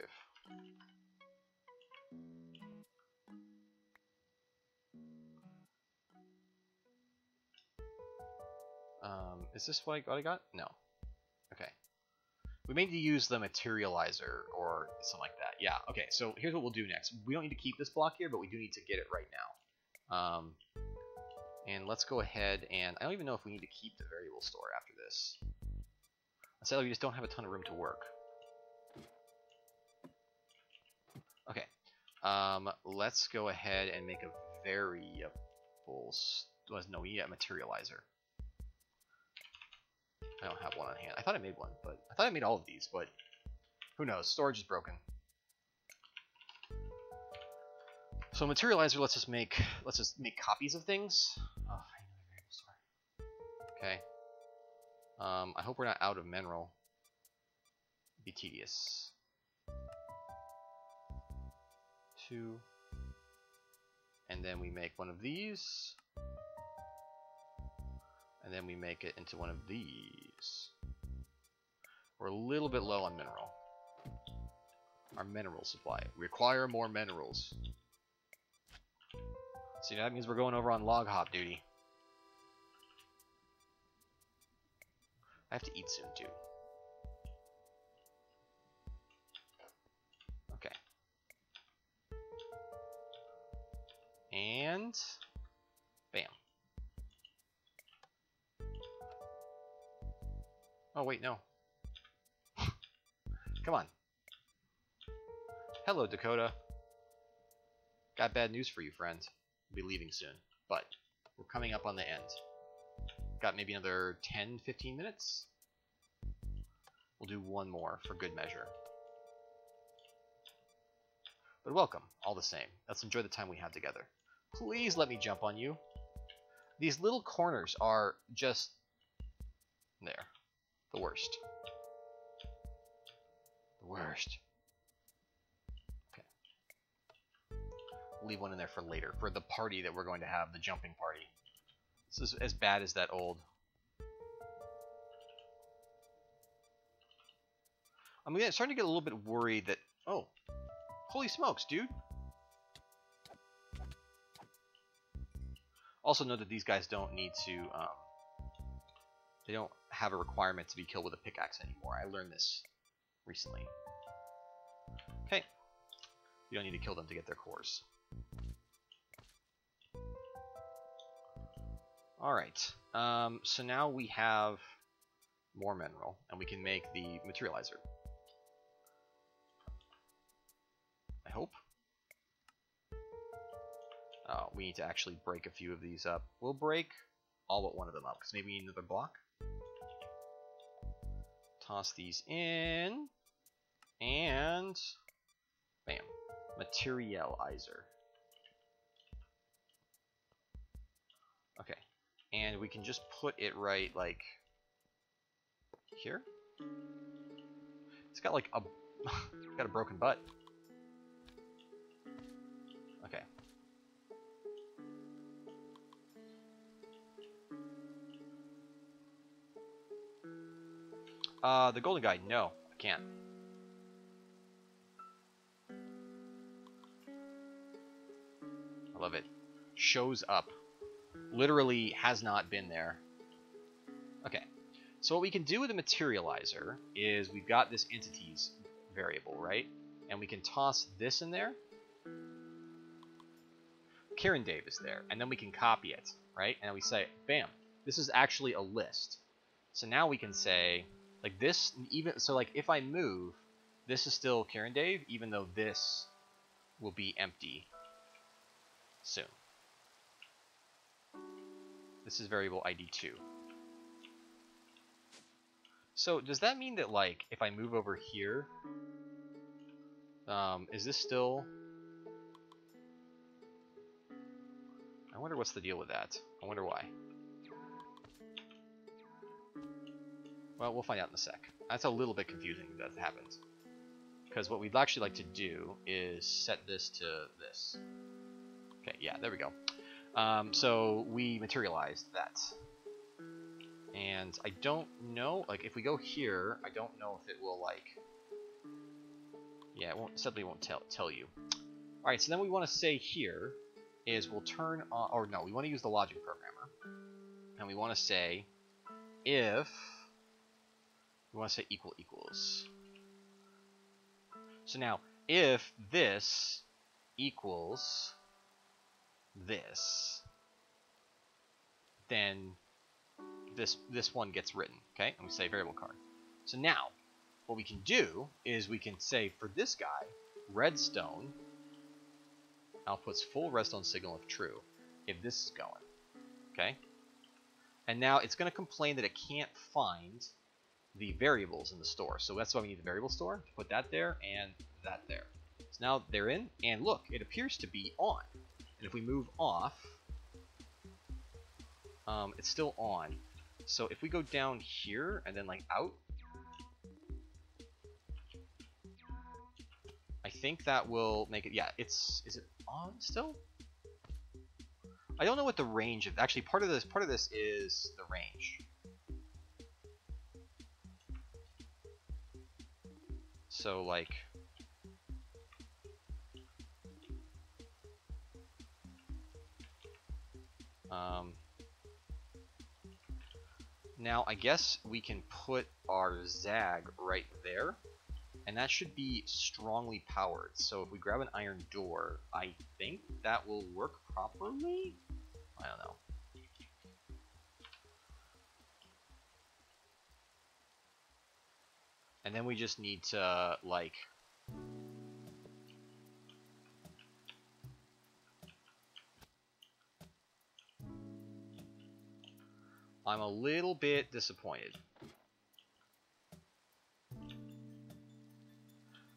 Is this what I got? No. Okay. We may need to use the materializer or something like that. Yeah, okay, so here's what we'll do next. We don't need to keep this block here, but we do need to get it right now. And let's go ahead and... I don't even know if we need to keep the variable store after this. Sadly, we just don't have a ton of room to work. Okay. Let's go ahead and make a variable... No, we need a materializer. I don't have one on hand. I thought I made one, but I thought I made all of these, but who knows? Storage is broken. So materializer let's just make copies of things. Oh, I need a variable store. Okay. I hope we're not out of mineral. It'd be tedious. 2. And then we make one of these. And then we make it into one of these. We're a little bit low on mineral. Our mineral supply. We require more minerals. So that means we're going over on log hop duty. I have to eat soon too. Okay. And bam. Oh wait, no. Come on. Hello, Dakota. Got bad news for you, friend. We'll be leaving soon, but we're coming up on the end. Got maybe another 10, 15 minutes? We'll do one more for good measure. But welcome, all the same. Let's enjoy the time we have together. Please let me jump on you. These little corners are just... there. The worst. The worst. Okay. Leave one in there for later, for the party that we're going to have, the jumping party. This is as bad as that old. I'm starting to get a little bit worried that... oh. Holy smokes, dude. Also note that these guys don't need to... they don't have a requirement to be killed with a pickaxe anymore. I learned this recently. Okay. You don't need to kill them to get their cores. Alright. So now we have more mineral, and we can make the materializer. I hope. Oh, we need to actually break a few of these up. We'll break all but one of them up, because maybe we need another block. Toss these in, and bam, materializer. Okay, and we can just put it right, like, here. It's got like a, got a broken butt. Okay. The golden guy, no, I can't. I love it. Shows up. Literally has not been there. Okay. So what we can do with the materializer is we've got this entities variable, right? And we can toss this in there. Karen Dave is there, and then we can copy it, right? And we say, bam, this is actually a list. So now we can say, like this, even so, like if I move, this is still Karen Dave, even though this will be empty soon. This is variable ID 2. So does that mean that, like, if I move over here, is this still... I wonder what's the deal with that. I wonder why. Well, we'll find out in a sec. That's a little bit confusing that happens. Because what we'd actually like to do is set this to this. Okay, yeah, there we go. So we materialized that. And I don't know, like, if we go here, I don't know if it will, like... yeah, it won't, simply won't tell you. Alright, so then we want to say here is we'll turn on... or no, we want to use the logic programmer. And we want to say if... we want to say equal equals. So now, if this equals this, then this one gets written, okay? And we say variable card. So now, what we can do is we can say for this guy, redstone outputs full redstone signal if true, if this is going, okay? And now it's going to complain that it can't find the variables in the store. So that's why we need the variable store, to put that there and that there. So now they're in, and look, it appears to be on. And if we move off, it's still on. So if we go down here and then like out, I think that will make it, yeah, is it on still? I don't know what the range of, actually part of this is the range. So like, Now I guess we can put our Zag right there, and that should be strongly powered. So if we grab an iron door, I think that will work properly? I don't know. And then we just need to, like... I'm a little bit disappointed.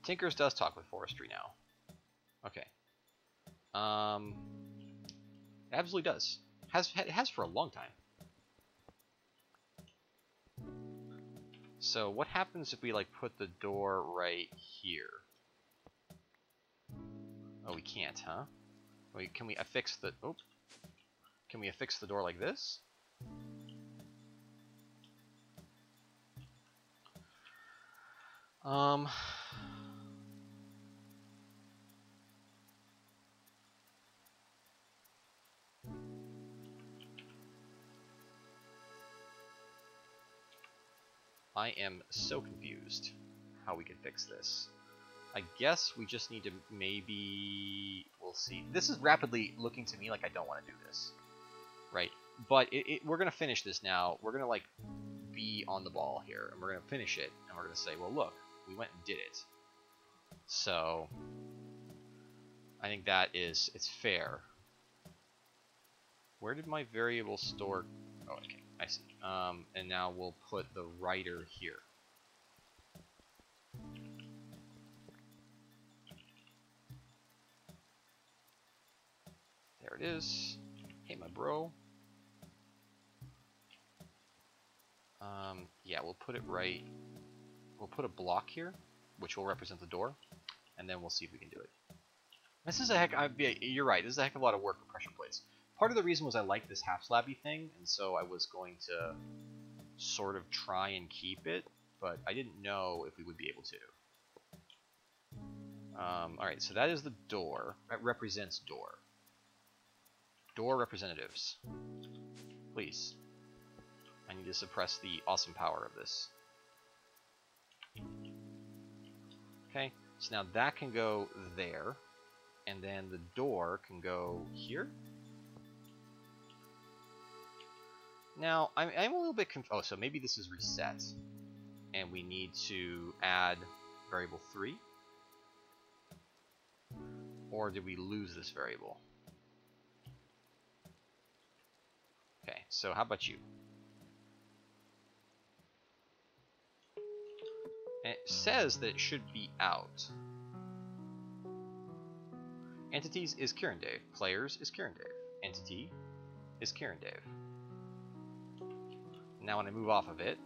Tinkers does talk with forestry now. Okay. It absolutely does. It has for a long time. So what happens if we like put the door right here? Oh, we can't, huh? Wait, can we affix the... Oh. Can we affix the door like this? I am so confused how we can fix this. I guess we just need to maybe... We'll see. This is rapidly looking to me like I don't want to do this. Right? But we're going to finish this now. We're going to, like, be on the ball here. And we're going to finish it. And we're going to say, well, look, we went and did it. So, I think that is... It's fair. Where did my variable store... Oh, okay. I see. And now we'll put the writer here. There it is. Hey, my bro. Yeah, we'll put it right. We'll put a block here, which will represent the door, and then we'll see if we can do it. This is a heck. You're right. This is a heck of a lot of work for pressure plates. Part of the reason was I like this half slabby thing, and so I was going to sort of try and keep it, but I didn't know if we would be able to. Alright, so that is the door. That represents door. Door representatives. Please. I need to suppress the awesome power of this. Okay, so now that can go there, and then the door can go here. Now, I'm a little bit confused. Oh, so maybe this is reset, and we need to add variable 3? Or did we lose this variable? Okay, so how about you? And it says that it should be out. Entities is Kieran Dave. Players is Kieran Dave. Entity is Kieran Dave. Now when I move off of it,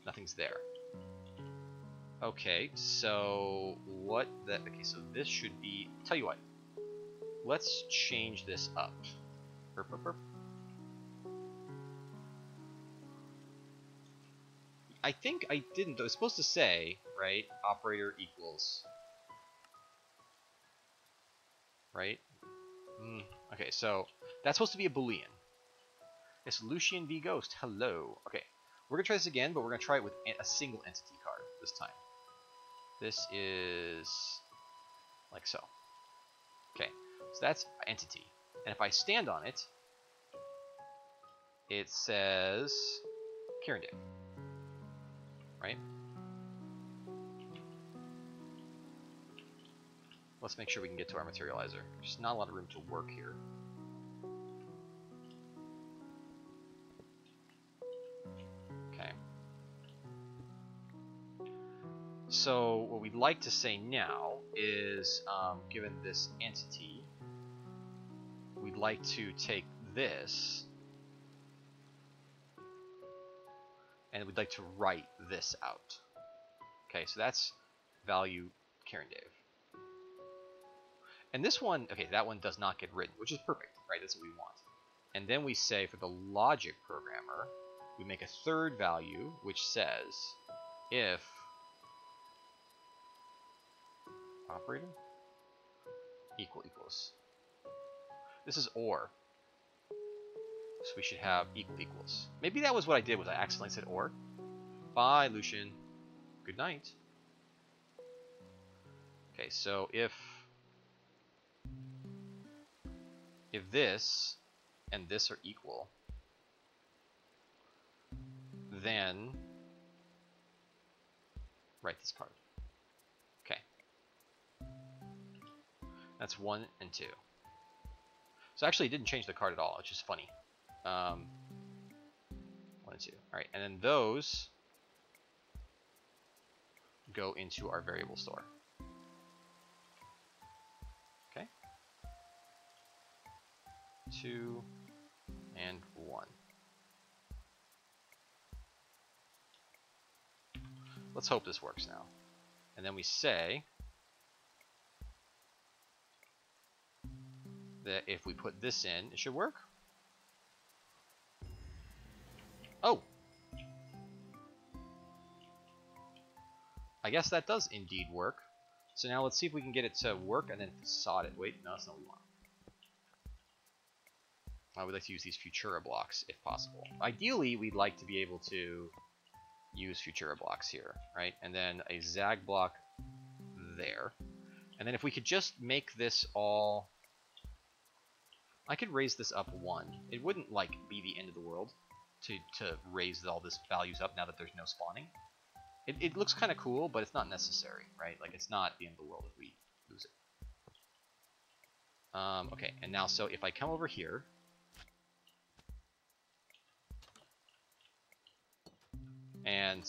nothing's there. Okay, so what the... Okay, so this should be... Tell you what. Let's change this up. Burp, burp, burp. I think I didn't. I was supposed to say, right, operator equals. Right? Okay, so that's supposed to be a Boolean. It's Lucian v Ghost. Hello. Okay, we're going to try this again, but we're going to try it with a single entity card this time. This is like so. Okay, so that's entity. And if I stand on it, it says Kieran Dave. Right? Let's make sure we can get to our materializer. There's not a lot of room to work here. Okay. So what we'd like to say now is, given this entity, we'd like to take this, and we'd like to write this out. Okay, so that's value Kieran Dave. And this one, okay, that one does not get written, which is perfect, right? That's what we want. And then we say for the logic programmer, we make a third value, which says if operator equals. This is OR. So we should have equal equals. Maybe that was what I did, was I accidentally said or. Bye, Lucian. Good night. Okay, so if this and this are equal, then write this card. Okay. That's 1 and 2. So actually it didn't change the card at all, which is funny. 1 and 2. Alright, and then those go into our variable store. Okay. 2 and 1. Let's hope this works now. And then we say that if we put this in, it should work. Oh! I guess that does indeed work. So now let's see if we can get it to work and then facade it. Wait, no, that's not what we want. I would like to use these Futura blocks if possible. Ideally, we'd like to be able to use Futura blocks here, right? And then a Zag block there. And then if we could just make this all... I could raise this up 1. It wouldn't, like, be the end of the world to raise all this values up now that there's no spawning. It looks kind of cool, but it's not necessary, right? Like, it's not the end of the world if we lose it. Okay, and now, so if I come over here... And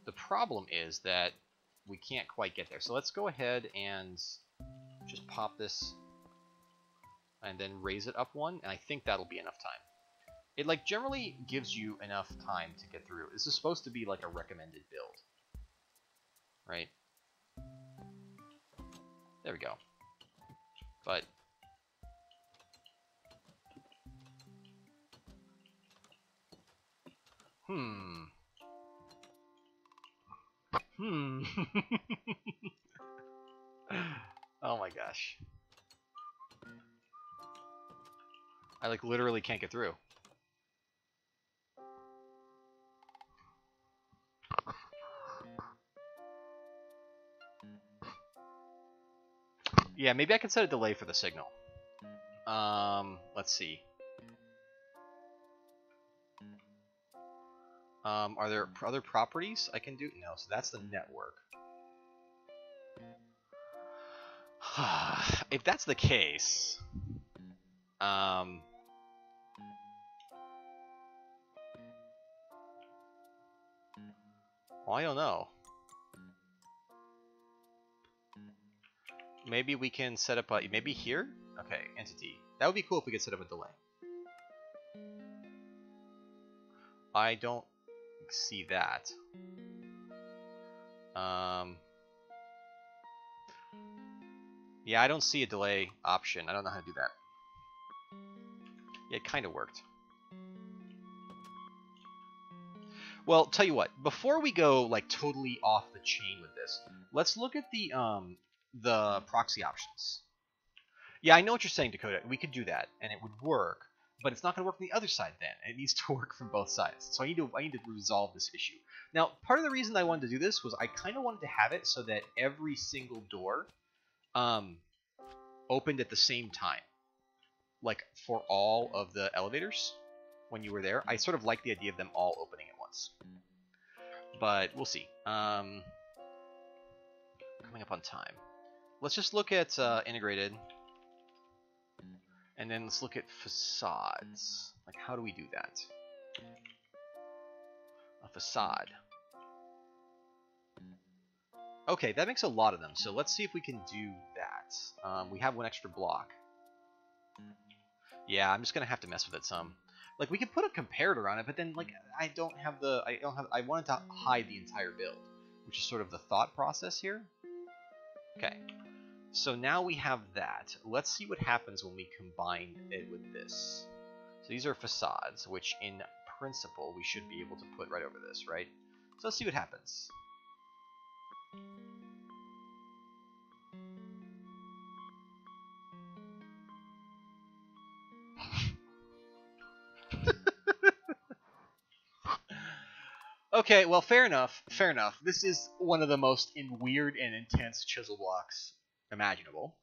the problem is that we can't quite get there. So let's go ahead and just pop this and then raise it up 1, and I think that'll be enough time. It like generally gives you enough time to get through. This is supposed to be like a recommended build, right? There we go. But Oh my gosh. I like literally can't get through. Yeah, maybe I can set a delay for the signal. Let's see. Are there other properties I can do? No, so that's the network. If that's the case, well, I don't know. Maybe we can set up a, maybe here? Okay, entity. That would be cool if we could set up a delay. I don't see that. Yeah, I don't see a delay option. I don't know how to do that. Yeah, it kind of worked. Well, tell you what, before we go like totally off the chain with this, let's look at the proxy options. Yeah, I know what you're saying, Dakota. We could do that, and it would work, but it's not going to work from the other side then. It needs to work from both sides. So I need to resolve this issue. Now, part of the reason I wanted to do this was I kind of wanted to have it so that every single door opened at the same time, like for all of the elevators when you were there. I sort of like the idea of them all opening at once, but we'll see. Coming up on time. Let's just look at integrated, and then let's look at facades. Like, how do we do that? A facade. Okay, that makes a lot of them, so let's see if we can do that. We have 1 extra block. Yeah, I'm just gonna have to mess with it some. Like, we could put a comparator on it, but then like I wanted to hide the entire build, which is sort of the thought process here. Okay. So now we have that. Let's see what happens when we combine it with this. So these are facades, which in principle we should be able to put right over this, right? So let's see what happens. Okay, well, fair enough. Fair enough. This is one of the most weird and intense chisel blocks imaginable.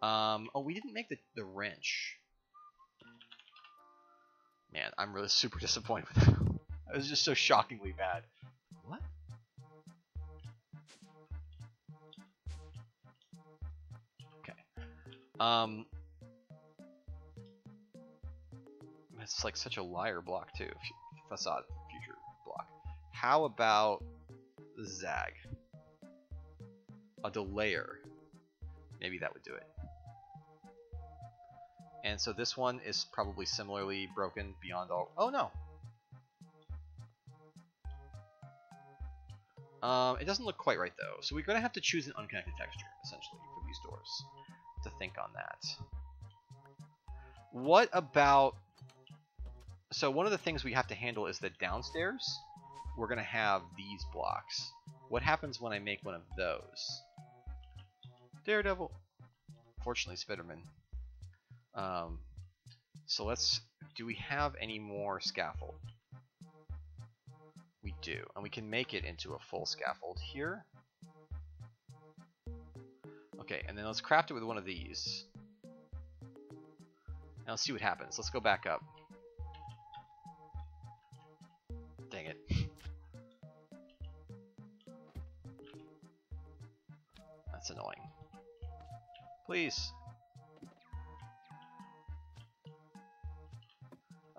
Oh, we didn't make the wrench. Man, I'm really super disappointed with that. It was just so shockingly bad. What? Okay. It's like such a liar block too. Facade future block. How about Zag? A delayer. Maybe that would do it. And so this one is probably similarly broken beyond all. Oh no. It doesn't look quite right though. So we're gonna have to choose an unconnected texture essentially for these doors to think on that. What about? So one of the things we have to handle is that downstairs we're gonna have these blocks. What happens when I make one of those? Daredevil. Fortunately, Spiderman. So let's. Do we have any more scaffold? We do, and we can make it into a full scaffold here. Okay, and then let's craft it with one of these. Now let's see what happens. Let's go back up. Dang it. That's annoying. Please.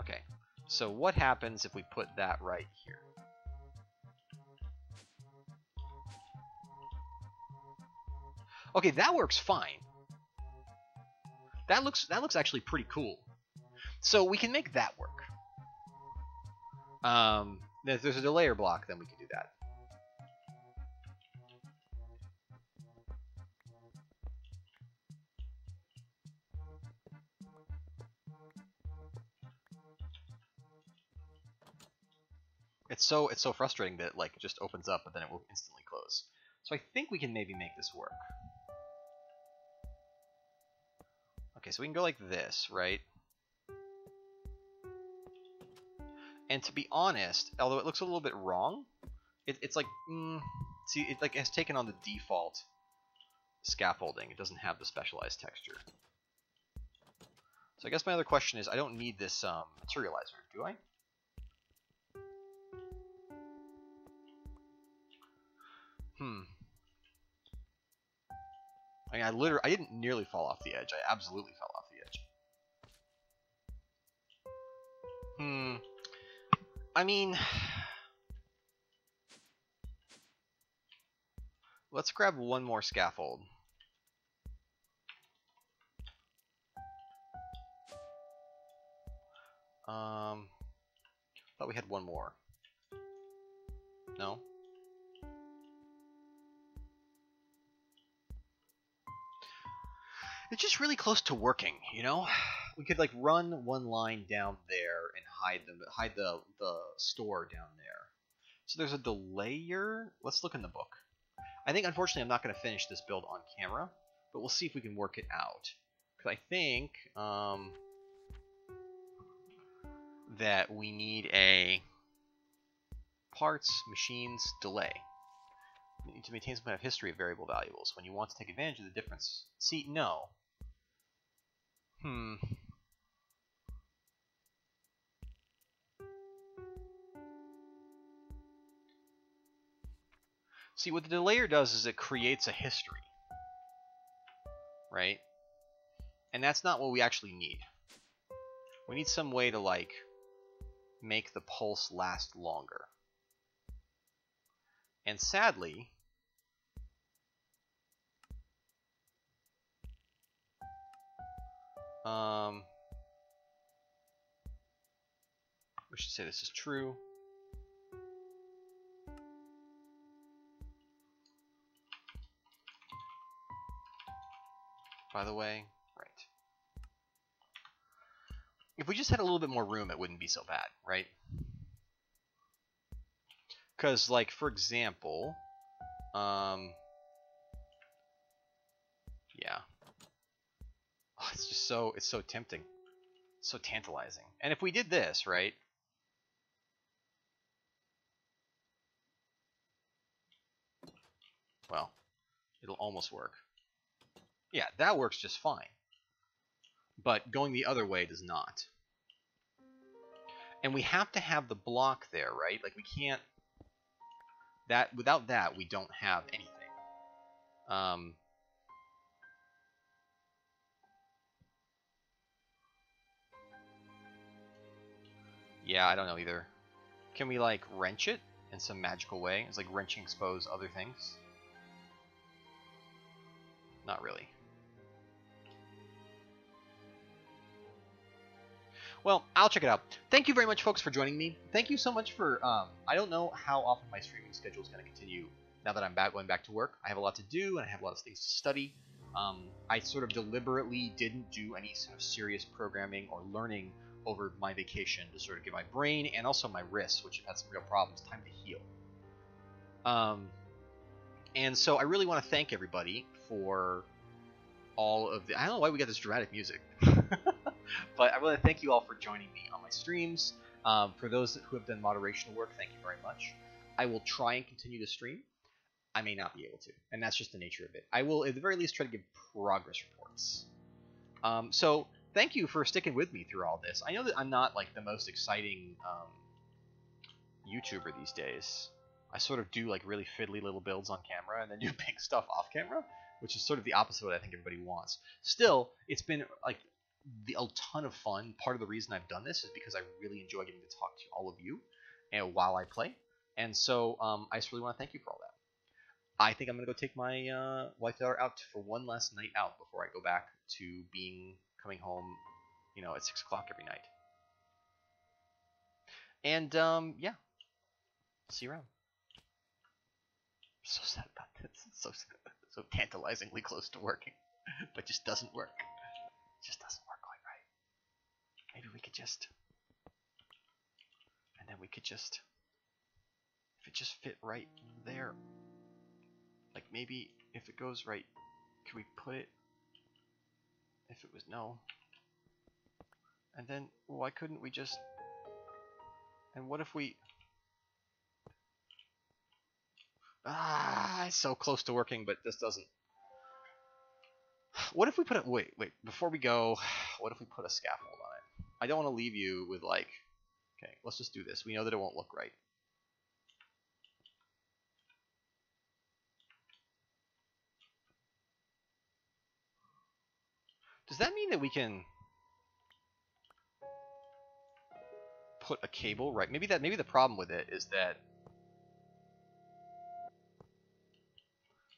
Okay, so what happens if we put that right here? Okay, that works fine. That looks actually pretty cool. So we can make that work. If there's a delayer block, then we can do that. It's so frustrating that like it just opens up, but then it will instantly close. So I think we can maybe make this work. Okay, so we can go like this, right? And to be honest, although it looks a little bit wrong, it's like, see, it like has taken on the default scaffolding. It doesn't have the specialized texture. So I guess my other question is, I don't need this materializer, do I? I mean, I didn't nearly fall off the edge. I absolutely fell off the edge. I mean, let's grab one more scaffold. Thought we had one more. No? It's just really close to working, you know? We could like run one line down there and hide the store down there. So there's a delayer. Let's look in the book. I think unfortunately I'm not going to finish this build on camera, but we'll see if we can work it out. Because I think that we need a parts, machines, delay. You need to maintain some kind of history of variable valuables. When you want to take advantage of the difference. See, no. See, what the delayer does is it creates a history. Right? And that's not what we actually need. We need some way to, like, make the pulse last longer. And sadly, we should say this is true. By the way, right. If we just had a little bit more room, it wouldn't be so bad, right? Because, like, for example, yeah. Oh, it's just it's so tempting. So tantalizing. And if we did this, right? Well, it'll almost work. Yeah, that works just fine. But going the other way does not. And we have to have the block there, right? Like, we can't... Without that, we don't have anything. Yeah, I don't know either. Can we, like, wrench it in some magical way? It's like wrenching expose other things? Not really. Well, I'll check it out. Thank you very much, folks, for joining me. Thank you so much for... I don't know how often my streaming schedule is going to continue now that I'm going back to work. I have a lot to do, and I have a lot of things to study. I sort of deliberately didn't do any sort of serious programming or learning over my vacation to sort of give my brain and also my wrists, which have had some real problems, time to heal. And so I really want to thank everybody for all of the... I don't know why we got this dramatic music. But I want to thank you all for joining me on my streams. For those who have done moderational work, thank you very much. I will try and continue to stream. I may not be able to, and that's just the nature of it. I will, at the very least, try to give progress reports. So thank you for sticking with me through all this. I know that I'm not like the most exciting YouTuber these days. I sort of do like really fiddly little builds on camera and then do big stuff off camera, which is sort of the opposite of what I think everybody wants. Still, it's been like a ton of fun. Part of the reason I've done this is because I really enjoy getting to talk to all of you and while I play. And so I just really want to thank you for all that. I think I'm going to go take my wife and daughter out for one last night out before I go back to coming home, you know, at 6 o'clock every night. And, yeah. See you around. I'm so sad about this. It's so tantalizingly close to working, but just doesn't work. It just doesn't work quite right. Maybe we could just... And then we could just... If it just fit right there... Like, maybe if it goes right, could we put it... If it was no... And then, why couldn't we just... And what if we... Ah, it's so close to working, but this doesn't... What if we put a... Wait, before we go, what if we put a scaffold on it? I don't want to leave you with, like... Okay, let's just do this. We know that it won't look right. Does that mean that we can... put a cable right? Maybe the problem with it is that...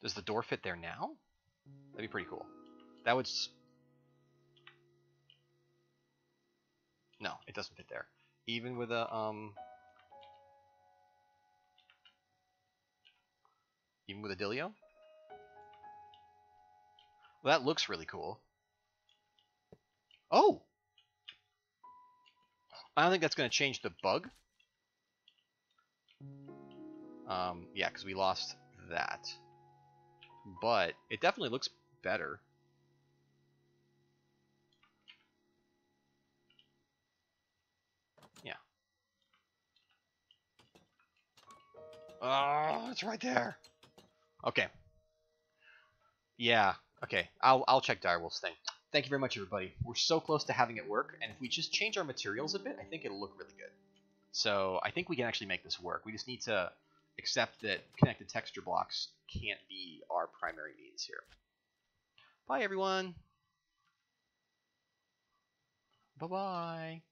Does the door fit there now? That'd be pretty cool. That would... No, it doesn't fit there. Even with a, Even with a Dilio? Well, that looks really cool. Oh! I don't think that's going to change the bug. Yeah, because we lost that. But it definitely looks better. Yeah. Oh, it's right there. Okay. Yeah. Okay. I'll check Direwolf's thing. Thank you very much, everybody. We're so close to having it work, and if we just change our materials a bit, I think it'll look really good. So I think we can actually make this work. We just need to accept that connected texture blocks can't be our primary means here. Bye, everyone. Bye-bye.